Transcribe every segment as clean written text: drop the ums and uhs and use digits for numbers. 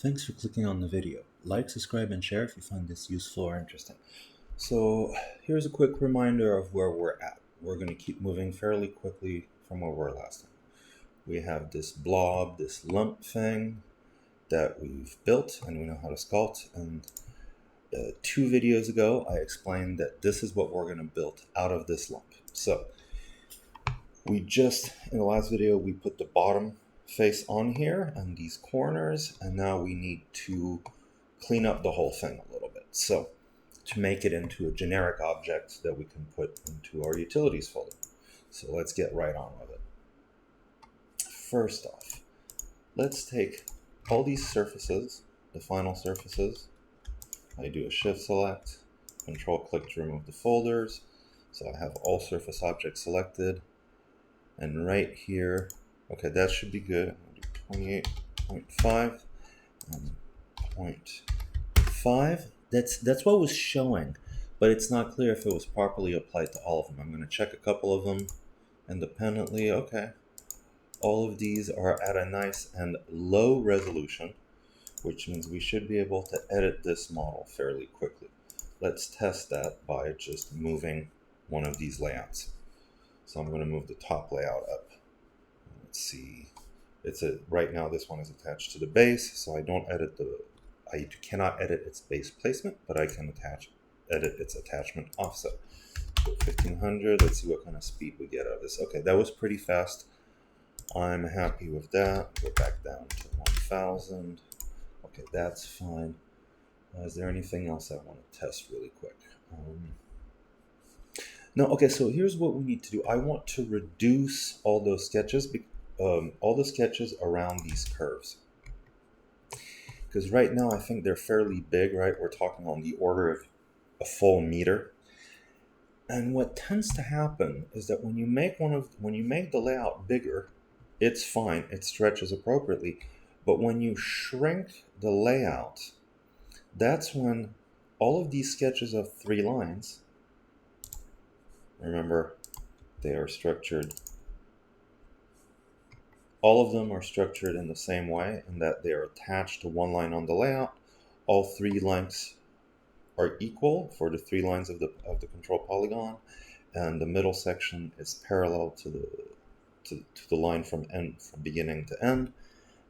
Thanks for clicking on the video. Like, subscribe, and share if you find this useful or interesting. So here's a quick reminder of where we're at. We're going to keep moving fairly quickly from where we were last time. We have this blob, this lump thing that we've built and we know how to sculpt. And 2 videos ago, I explained that this is what we're going to build out of this lump. So in the last video, we put the bottom face on here and these corners, and now we need to clean up the whole thing a little bit. So to make it into a generic object that we can put into our utilities folder. So let's get right on with it. First off, let's take all these surfaces, the final surfaces. I do a shift select, control click to remove the folders. So I have all surface objects selected. And right here, okay, that should be good. I'll do 28.5 and 0.5. That's what was showing, but it's not clear if it was properly applied to all of them. I'm going to check a couple of them independently. Okay, all of these are at a nice and low resolution, which means we should be able to edit this model fairly quickly. Let's test that by just moving one of these layouts. So I'm going to move the top layout up. Let's see. Right now this one is attached to the base, so I cannot edit its base placement, but I can edit its attachment offset. So 1500. Let's see what kind of speed we get out of this. Okay, that was pretty fast. I'm happy with that. Go back down to 1000. Okay, that's fine. Is there anything else I want to test really quick? No, okay, so here's what we need to do. I want to reduce all those sketches, all the sketches around these curves. Because right now I think they're fairly big, right? We're talking on the order of a full meter. And what tends to happen is that when you make the layout bigger, it's fine, it stretches appropriately. But when you shrink the layout, that's when all of these sketches of 3 lines, remember, they are structured. All of them are structured in the same way in that they are attached to one line on the layout. All 3 lengths are equal for the 3 lines of the control polygon, and the middle section is parallel to the line from beginning to end,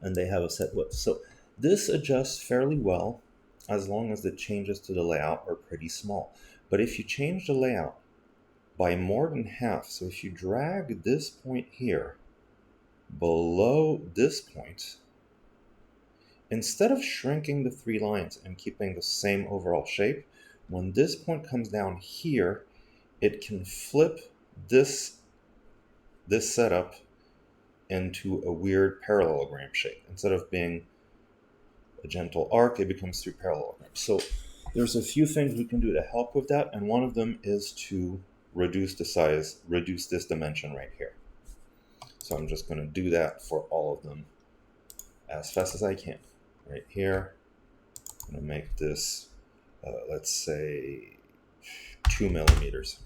and they have a set width. So this adjusts fairly well as long as the changes to the layout are pretty small. But if you change the layout by more than half, so if you drag this point here below this point, instead of shrinking the 3 lines and keeping the same overall shape, when this point comes down here, it can flip this setup into a weird parallelogram shape. Instead of being a gentle arc, it becomes 3 parallelograms. So there's a few things we can do to help with that, and one of them is to reduce the size, reduce this dimension right here. So I'm just going to do that for all of them as fast as I can. Right here, I'm going to make this, let's say, 2 millimeters.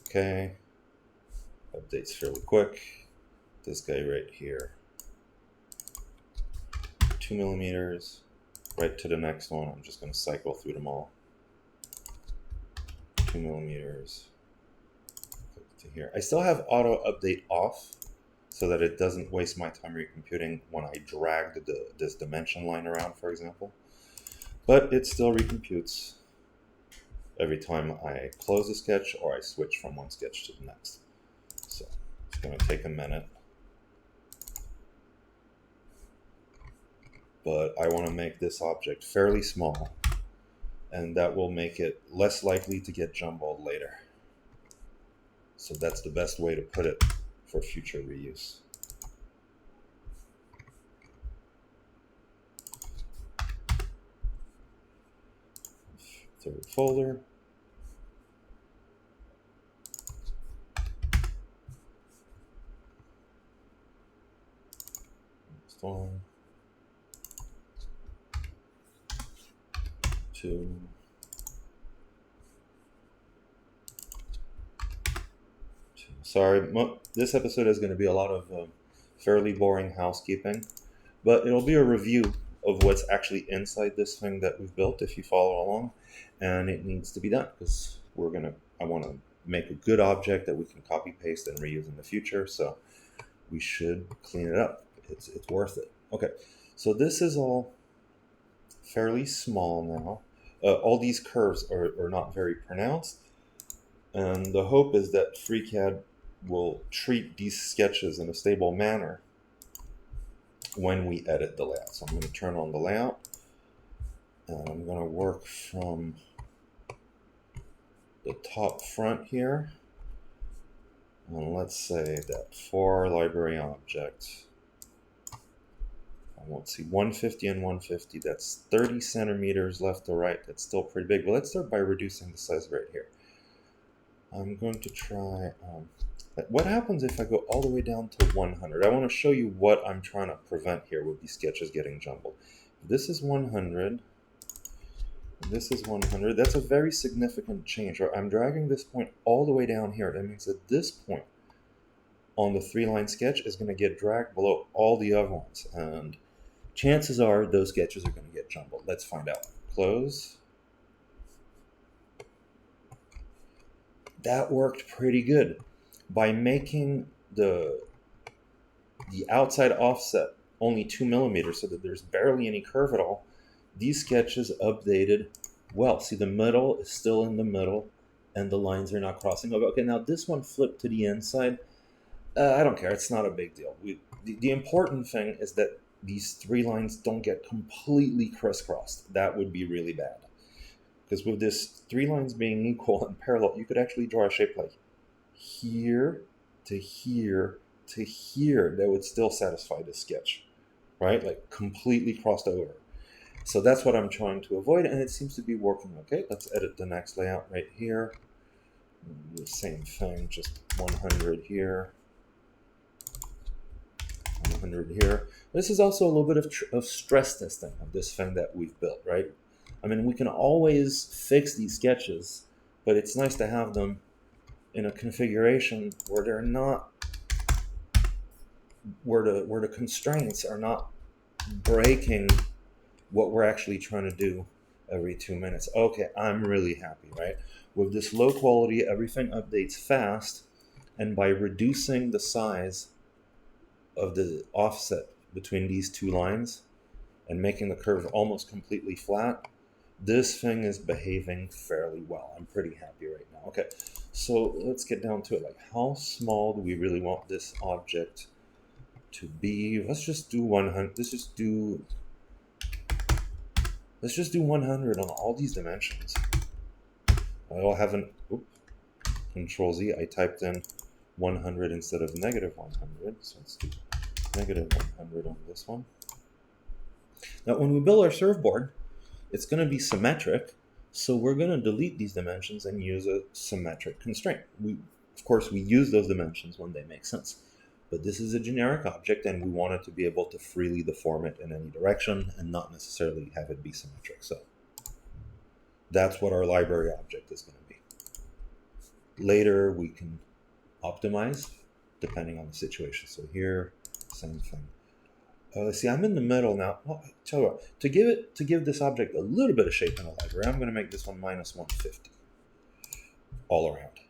Okay, updates fairly quick. This guy right here, 2 millimeters. Right to the next one, I'm just going to cycle through them all. 2 millimeters. To here. I still have auto update off so that it doesn't waste my time recomputing when I drag this dimension line around, for example. But it still recomputes every time I close a sketch or I switch from one sketch to the next. So it's going to take a minute. But I want to make this object fairly small, and that will make it less likely to get jumbled later. So that's the best way to put it for future reuse. Third folder. Next one. 2. Sorry, this episode is going to be a lot of fairly boring housekeeping, but it'll be a review of what's actually inside this thing that we've built, if you follow along, and it needs to be done because I want to make a good object that we can copy paste and reuse in the future. So we should clean it up. It's worth it. Okay, so this is all fairly small now. All these curves are not very pronounced, and the hope is that FreeCAD will treat these sketches in a stable manner when we edit the layout. So I'm going to turn on the layout, and I'm going to work from the top front here. And let's say that for our library object, let's see, 150 and 150, that's 30 centimeters left to right. That's still pretty big. But let's start by reducing the size right here. I'm going to try, what happens if I go all the way down to 100? I want to show you what I'm trying to prevent here with these sketches getting jumbled. This is 100. This is 100. That's a very significant change. I'm dragging this point all the way down here. That means that this point on the 3-line sketch is going to get dragged below all the other ones. And chances are those sketches are going to get jumbled. Let's find out. Close. That worked pretty good. By making the outside offset only 2 millimeters so that there's barely any curve at all, these sketches updated well. See, the middle is still in the middle and the lines are not crossing over. Okay, now this one flipped to the inside. I don't care. It's not a big deal. The important thing is that these 3 lines don't get completely crisscrossed. That would be really bad. Because with this 3 lines being equal and parallel, you could actually draw a shape like here to here to here that would still satisfy this sketch, right? Like completely crossed over. So that's what I'm trying to avoid, and it seems to be working okay. Let's edit the next layout right here. The same thing, just 100 here, 100 here. This is also a little bit of stress testing of this thing that we've built, right? I mean, we can always fix these sketches, but it's nice to have them in a configuration where they're not, where the constraints are not breaking what we're actually trying to do every 2 minutes. Okay, I'm really happy, right? With this low quality, everything updates fast, and by reducing the size of the offset between these 2 lines and making the curve almost completely flat, this thing is behaving fairly well. I'm pretty happy right now. Okay, so let's get down to it. Like, how small do we really want this object to be? Let's just do 100. Let's just do 100 on all these dimensions. I'll have an Control Z. I typed in 100 instead of negative 100. So let's do negative 100 on this one. Now, when we build our surfboard, it's going to be symmetric. So we're going to delete these dimensions and use a symmetric constraint. Of course, we use those dimensions when they make sense. But this is a generic object, and we want it to be able to freely deform it in any direction and not necessarily have it be symmetric. So that's what our library object is going to be. Later, we can optimize depending on the situation. So here, same thing. See, I'm in the middle now. Oh, tell you what, to give this object a little bit of shape in the library, I'm going to make this one minus 150 all around.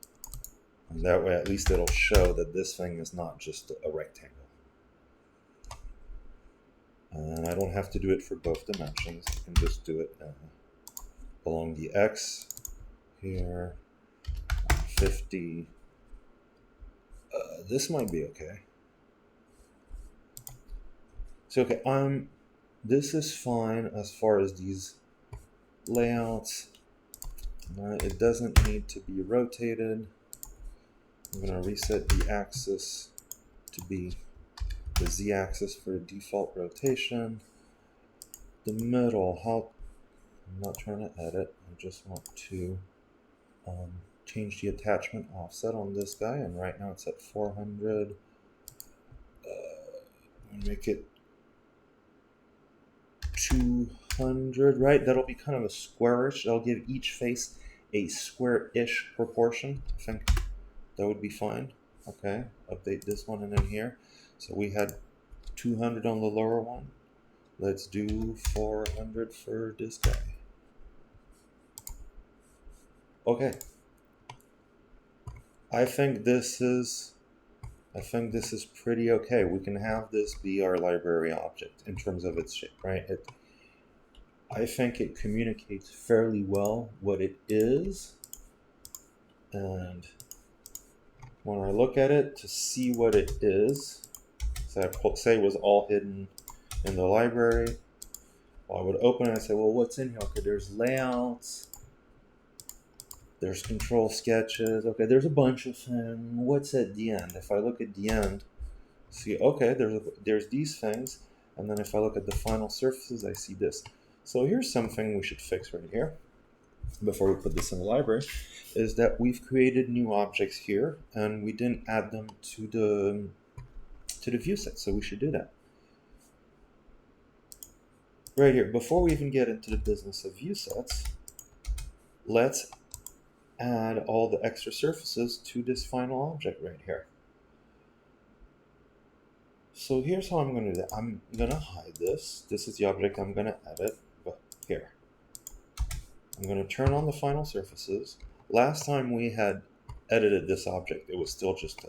And that way, at least it'll show that this thing is not just a rectangle. And I don't have to do it for both dimensions. I can just do it along the X here, 50. This might be okay. So, okay, this is fine as far as these layouts. It doesn't need to be rotated. I'm going to reset the axis to be the Z-axis for default rotation. The middle, I'm not trying to edit. I just want to change the attachment offset on this guy, and right now it's at 400. Make it 200, right? That'll be kind of a squarish. That'll give each face a square-ish proportion. I think that would be fine. Okay, update this one and then here. So we had 200 on the lower one, Let's do 400 for this guy. Okay. I think this is pretty okay. We can have this be our library object in terms of its shape, right? I think it communicates fairly well what it is. And when I look at it to see what it is, so I say it was all hidden in the library. Well, I would open it and say, well, what's in here? Okay, there's layouts, there's control sketches. Okay, there's a bunch of things. What's at the end? If I look at the end, see, okay, there's these things. And then if I look at the final surfaces, I see this. So here's something we should fix right here before we put this in the library, is that we've created new objects here and we didn't add them to the view set, so we should do that. Right here, before we even get into the business of view sets, let's add all the extra surfaces to this final object right here. So here's how I'm going to do that. I'm going to hide this. This is the object I'm going to edit, but here. I'm going to turn on the final surfaces. Last time we had edited this object, it was still just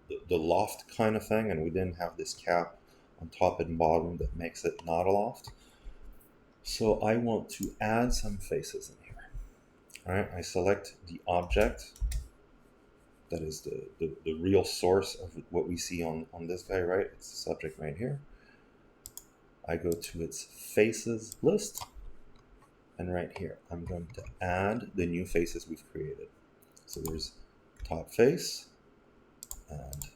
the loft kind of thing, and we didn't have this cap on top and bottom that makes it not a loft. So I want to add some faces in here. All right, I select the object that is the real source of what we see on this guy, right? It's the subject right here. I go to its faces list, and right here, I'm going to add the new faces we've created. So there's top face and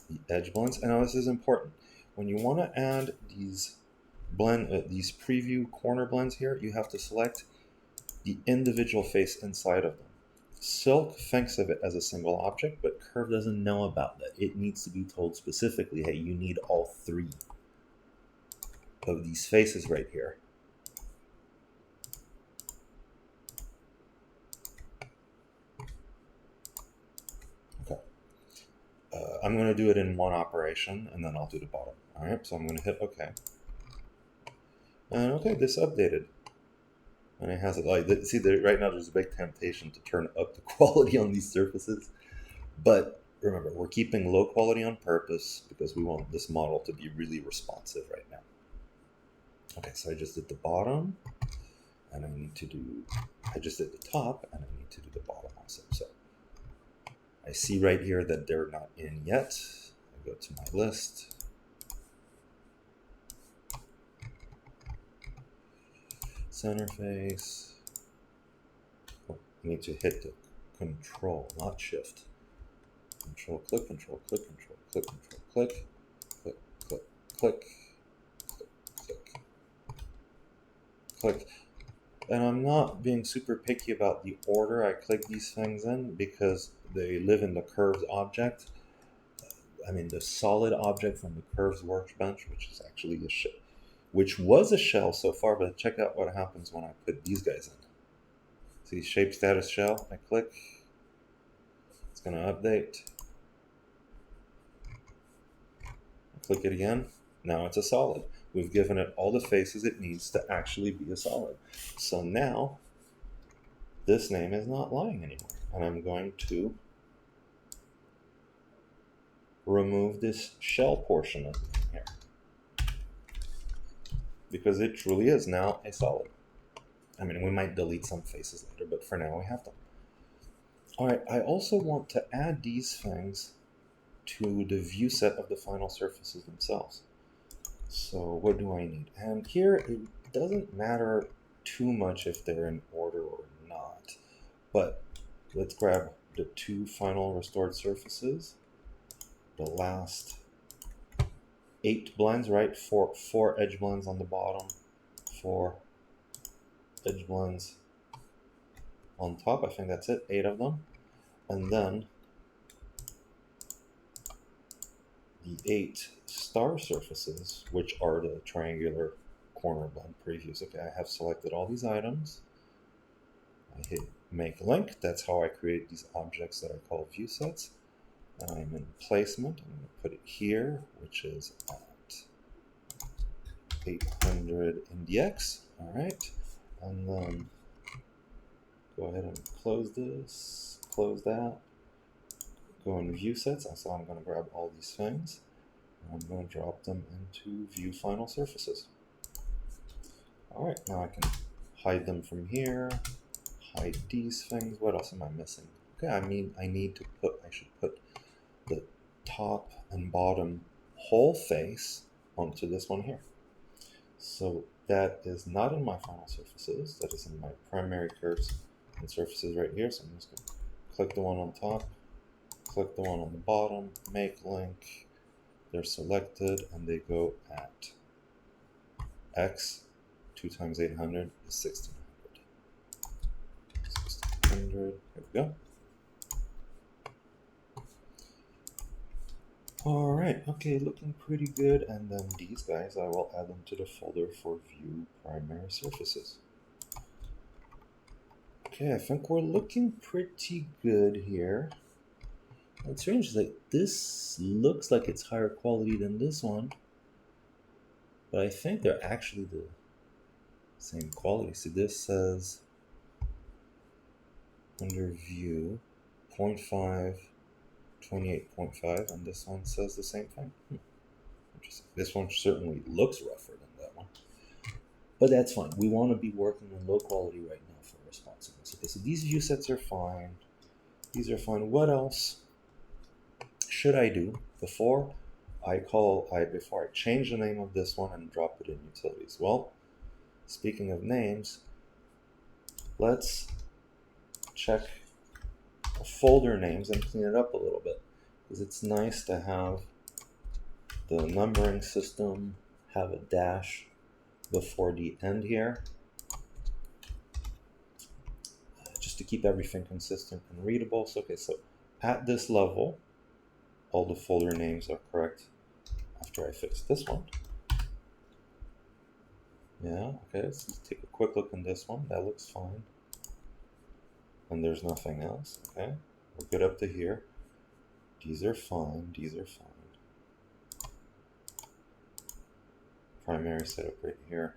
the edge blends. And now this is important. When you want to add these these preview corner blends here, you have to select the individual face inside of them. Silk thinks of it as a single object, but Curve doesn't know about that. It needs to be told specifically, hey, you need all three of these faces right here. Okay. I'm going to do it in one operation, and then I'll do the bottom. All right, so I'm going to hit OK. And okay, this updated. And it has it like, see, right now there's a big temptation to turn up the quality on these surfaces. But remember, we're keeping low quality on purpose because we want this model to be really responsive right now. Okay, so I just did the bottom, and I just did the top, and I need to do the bottom also. So I see right here that they're not in yet. I go to my list. Center face. Oh, I need to hit the control, not shift. Control, click, control, click, control, click, control, click, click, click, click, click, click. And I'm not being super picky about the order I click these things in because they live in the curves object. I mean, the solid object from the curves workbench, which is actually a shell, which was a shell so far, but check out what happens when I put these guys in. See, shape status shell, I click, it's going to update. I click it again, now it's a solid. We've given it all the faces it needs to actually be a solid. So now, this name is not lying anymore. And I'm going to remove this shell portion of it here. Because it truly is now a solid. I mean, we might delete some faces later, but for now we have them. All right, I also want to add these things to the view set of the final surfaces themselves. So what do I need? And here it doesn't matter too much if they're in order or not, but let's grab the two final restored surfaces, the last 8 blends, right? Four edge blends on the bottom, 4 edge blends on top. I think that's it, 8 of them. And then the 8 star surfaces, which are the triangular corner blend previews. Okay, I have selected all these items. I hit make link. That's how I create these objects that I call view sets. And I'm in placement. I'm going to put it here, which is at 800 NDX. All right, and then go ahead and close this, close that, go in view sets. So I'm going to grab all these things and I'm going to drop them into view final surfaces. All right, now I can hide them from here, hide these things. What else am I missing? Okay, I should put the top and bottom whole face onto this one here. So that is not in my final surfaces, that is in my primary curves and surfaces right here. So I'm just going to click the one on top, click the one on the bottom, make link. They're selected and they go at X. 2 times 800 is 1600. 1600, here we go. All right, okay, looking pretty good. And then these guys, I will add them to the folder for view primary surfaces. Okay, I think we're looking pretty good here. It's strange, like this looks like it's higher quality than this one, but I think they're actually the same quality. So this says under view 0.5, 28.5, and this one says the same thing. Interesting. This one certainly looks rougher than that one, but that's fine. We want to be working on low quality right now for responsiveness. Okay, so these view sets are fine. These are fine. What else should I do before I change the name of this one and drop it in utilities? Well, speaking of names, let's check folder names and clean it up a little bit, because it's nice to have the numbering system have a dash before the end here, just to keep everything consistent and readable. So, okay, so at this level, all the folder names are correct after I fix this one. Yeah, okay, so let's take a quick look in this one. That looks fine. And there's nothing else, okay? We're good up to here. These are fine, these are fine. Primary setup right here.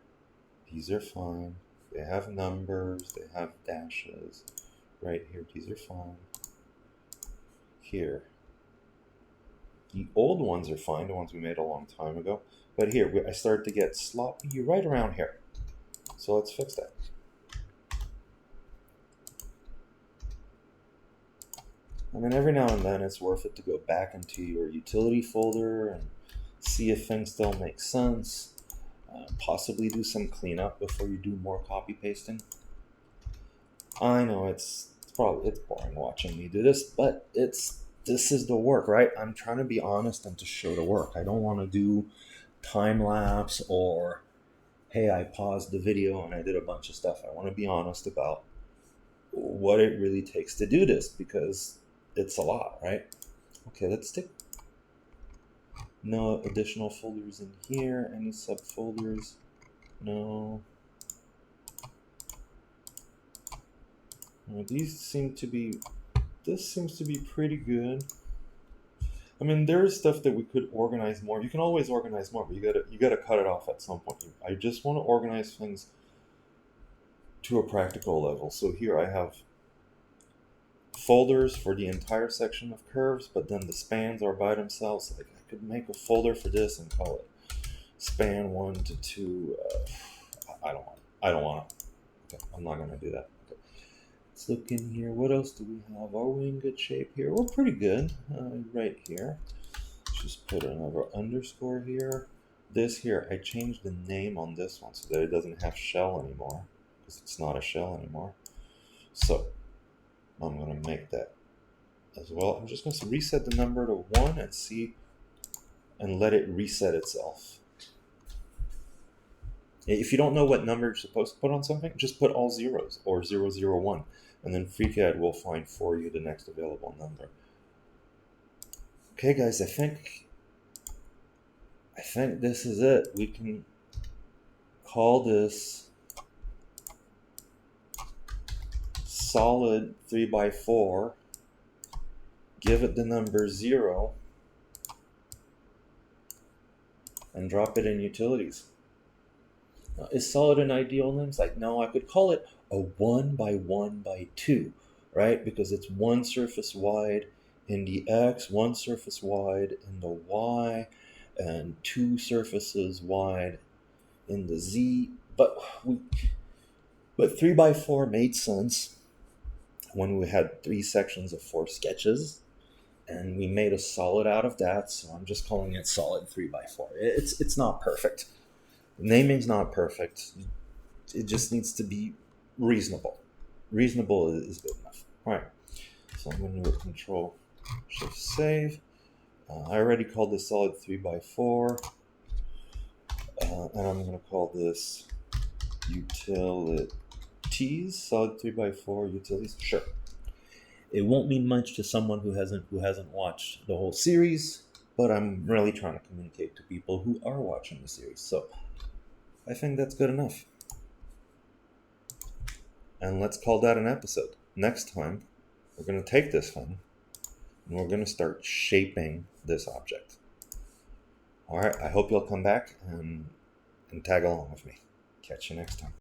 These are fine. They have numbers, they have dashes. Right here, these are fine. Here. The old ones are fine, the ones we made a long time ago. But here, I start to get sloppy right around here. So let's fix that. I mean, every now and then it's worth it to go back into your utility folder and see if things still make sense. Possibly do some cleanup before you do more copy pasting. I know it's boring watching me do this, but this is the work, right? I'm trying to be honest and to show the work. I don't want to do time lapse or, hey, I paused the video and I did a bunch of stuff. I want to be honest about what it really takes to do this, because it's a lot, right? Okay, let's take no additional folders in here. Any subfolders? No. These seem to be, this seems to be pretty good. I mean, there's stuff that we could organize more. You can always organize more, but you gotta cut it off at some point. I just want to organize things to a practical level. So here I have folders for the entire section of curves, but then the spans are by themselves. Like I could make a folder for this and call it span 1 to 2. I don't want it. Okay, I'm not gonna do that. Okay. Let's look in here. What else do we have? Are we in good shape here? We're pretty good right here. Just put another underscore here. This here, I changed the name on this one so that it doesn't have shell anymore, because it's not a shell anymore. So I'm going to make that as well. I'm just going to reset the number to 1 and see, and let it reset itself. If you don't know what number you're supposed to put on something, just put all zeros or 001, and then FreeCAD will find for you the next available number. Okay, guys, I think this is it. We can call this solid 3x4. Give it the number 0, and drop it in utilities. Is solid an ideal names? Like, no, I could call it a 1 by 1 by 2, right? Because it's one surface wide in the X, one surface wide in the Y, and two surfaces wide in the Z. But 3 by 4 made sense when we had 3 sections of 4 sketches, and we made a solid out of that. So I'm just calling it solid 3 by 4. It's not perfect. Naming's not perfect. It just needs to be reasonable. Reasonable is good enough. All right. So I'm going to do a Control Shift Save. I already called this solid 3 by 4, and I'm going to call this utilities. Solid 3 by 4 utilities. Sure. It won't mean much to someone who hasn't watched the whole series, but I'm really trying to communicate to people who are watching the series. So I think that's good enough. And let's call that an episode. Next time, we're going to take this thing and we're going to start shaping this object. All right, I hope you'll come back and tag along with me. Catch you next time.